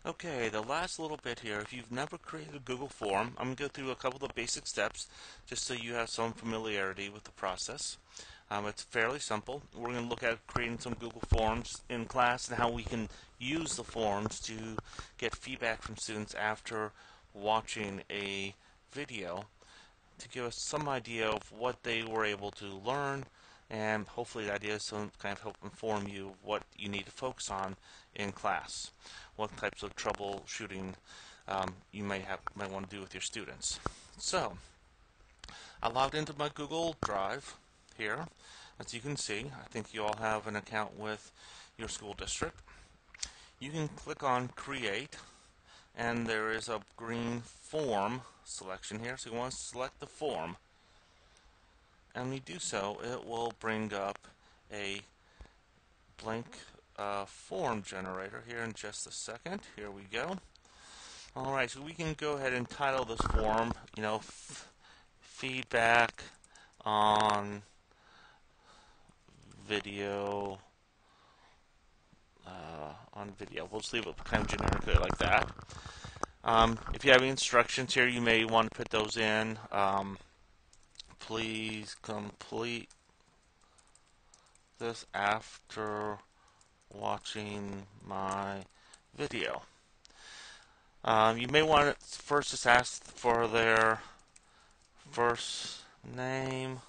Okay, the last little bit here, if you've never created a Google form, I'm going to go through a couple of basic steps just so you have some familiarity with the process. It's fairly simple. We're going to look at creating some Google Forms in class and how we can use the forms to get feedback from students after watching a video to give us some idea of what they were able to learn, and hopefully the idea is to kind of help inform you of what you need to focus on in class, what types of troubleshooting you might want to do with your students. So I logged into my Google Drive here. As you can see, I think you all have an account with your school district. You can click on Create, and there is a green form selection here. So you want to select the form, and when you do so, it will bring up a blank form generator here in just a second. Here we go. Alright, so we can go ahead and title this form, feedback on video. We'll just leave it kind of generically like that. If you have any instructions here, you may want to put those in. Please complete this after watching my video. You may want to first just ask for their first name.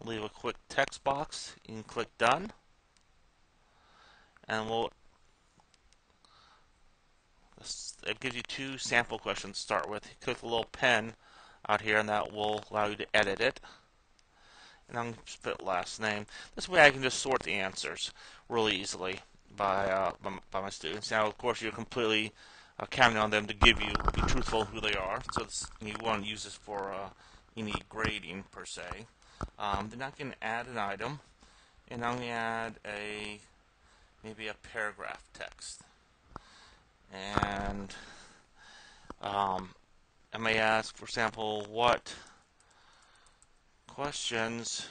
Leave a quick text box. You can click Done, and it gives you two sample questions to start with. Click the little pen out here, and that will allow you to edit it. And I'm going to put last name. This way I can just sort the answers really easily by my students. Now, of course, you're completely counting on them to be truthful who they are. So you want to use this for any grading per se. Then I can add an item, and I'm going to add maybe a paragraph text. And I may ask, for example, what questions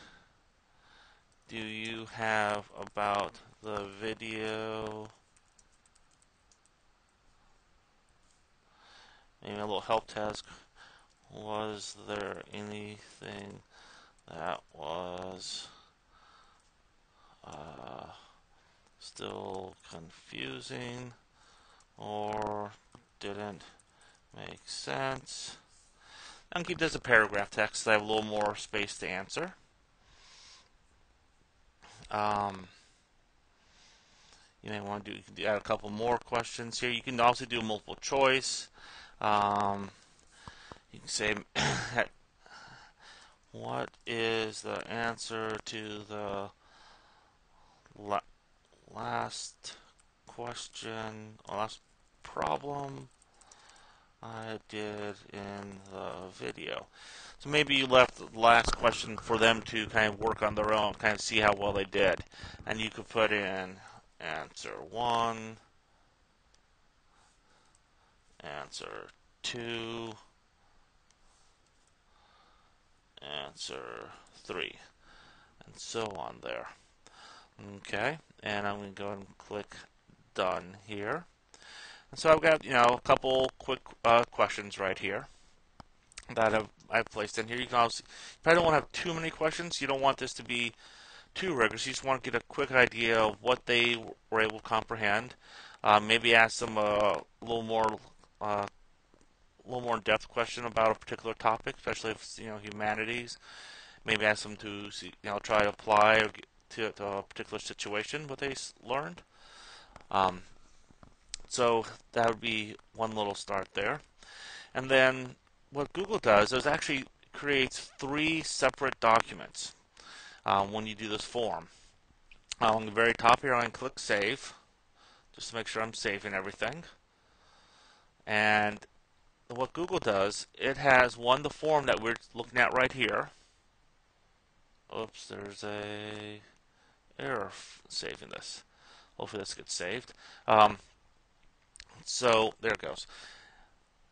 do you have about the video? Maybe a little help task. Was there anything that was still confusing or didn't make sense? I'll keep this a paragraph text so I have a little more space to answer. You may want to add a couple more questions here. You can also do multiple choice. You can say, what is the answer to the last question, or last problem I did in the video? So maybe you left the last question for them to kind of work on their own, kind of see how well they did. And you could put in answer 1, answer 2, answer 3, and so on there. Okay, and I'm going to go ahead and click Done here. And so I've got, a couple quick questions right here that I've placed in here. You can also, you probably don't want to have too many questions. You don't want this to be too rigorous. You just want to get a quick idea of what they were able to comprehend. Maybe ask them a little more in-depth question about a particular topic, especially if it's humanities. Maybe ask them to try to apply to a particular situation what they learned. So that would be one little start there. And then what Google does is actually creates 3 separate documents when you do this form. On the very top here, I can click Save, just to make sure I'm saving everything. And what Google does, it has the form that we're looking at right here. Oops, there's a error saving this. Hopefully this gets saved. So there it goes.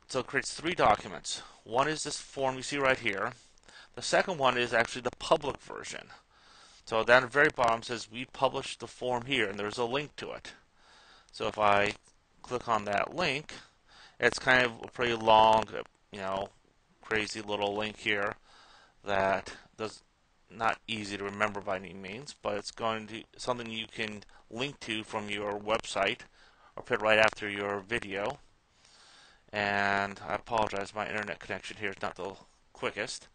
So it creates 3 documents. One is this form you see right here. The second one is actually the public version. So down at the very bottom says we published the form here, and there's a link to it. So if I click on that link. It's kind of a pretty long, crazy little link here that does not easy to remember by any means, but it's going to something you can link to from your website or put right after your video. And I apologize, my internet connection here is not the quickest.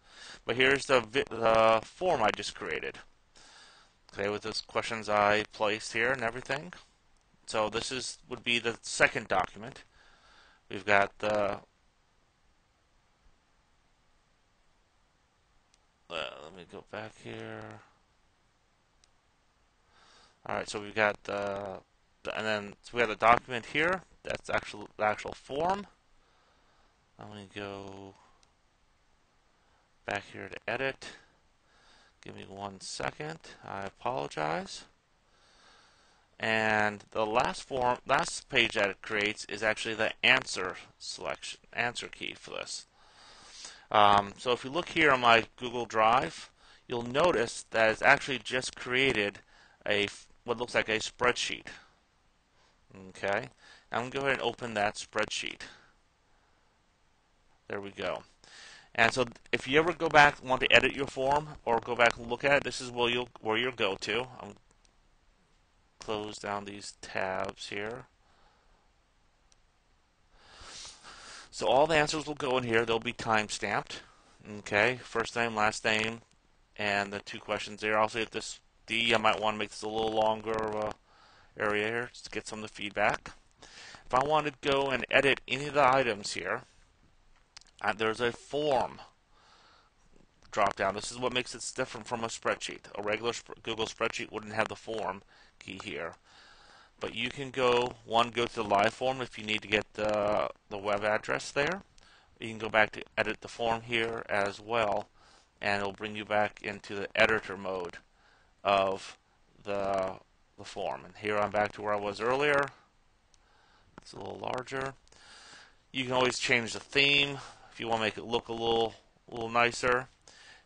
But here's the form I just created. Okay, with those questions I placed here and everything. So this would be the second document. We've got the let me go back here. All right, so we've got and then so we have the document here. That's the actual form. I'm going to go back here to edit. Give me 1 second. I apologize. And the last page that it creates is actually the answer key for this. So if you look here on my Google Drive, you'll notice that it's actually just created what looks like a spreadsheet. Okay, I'm going to go ahead and open that spreadsheet. There we go. And so if you ever go back and want to edit your form or go back and look at it, this is where you'll go to. I'm close down these tabs here. So all the answers will go in here. They'll be time stamped. Okay, first name, last name, and the 2 questions there. Also, if this D, I might want to make this a little longer area here just to get some of the feedback. If I want to go and edit any of the items here, there's a form drop down. This is what makes it different from a spreadsheet. A regular Google spreadsheet wouldn't have the form key here. But you can go to the live form if you need to get the web address there. You can go back to edit the form here as well, and it'll bring you back into the editor mode of the form. And here I'm back to where I was earlier. It's a little larger. You can always change the theme if you want to make it look a little nicer.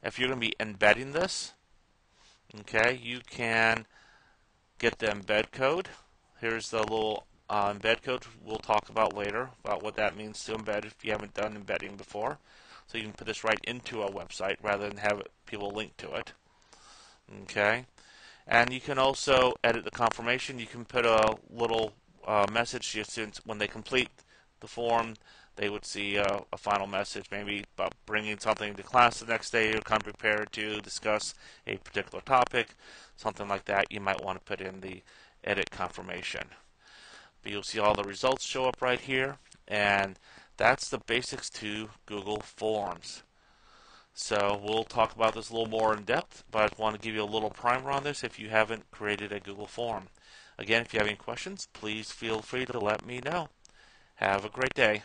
If you're going to be embedding this, okay, you can get the embed code. Here's the little embed code we'll talk about later, about what that means to embed if you haven't done embedding before. So you can put this right into a website rather than have people link to it. Okay, and you can also edit the confirmation. You can put a little message to your students when they complete the form. They would see a final message, maybe about bringing something to class the next day or come prepared to discuss a particular topic, something like that. You might want to put in the edit confirmation. But you'll see all the results show up right here, and that's the basics to Google Forms. So we'll talk about this a little more in depth, but I want to give you a little primer on this if you haven't created a Google form. Again, if you have any questions, please feel free to let me know. Have a great day.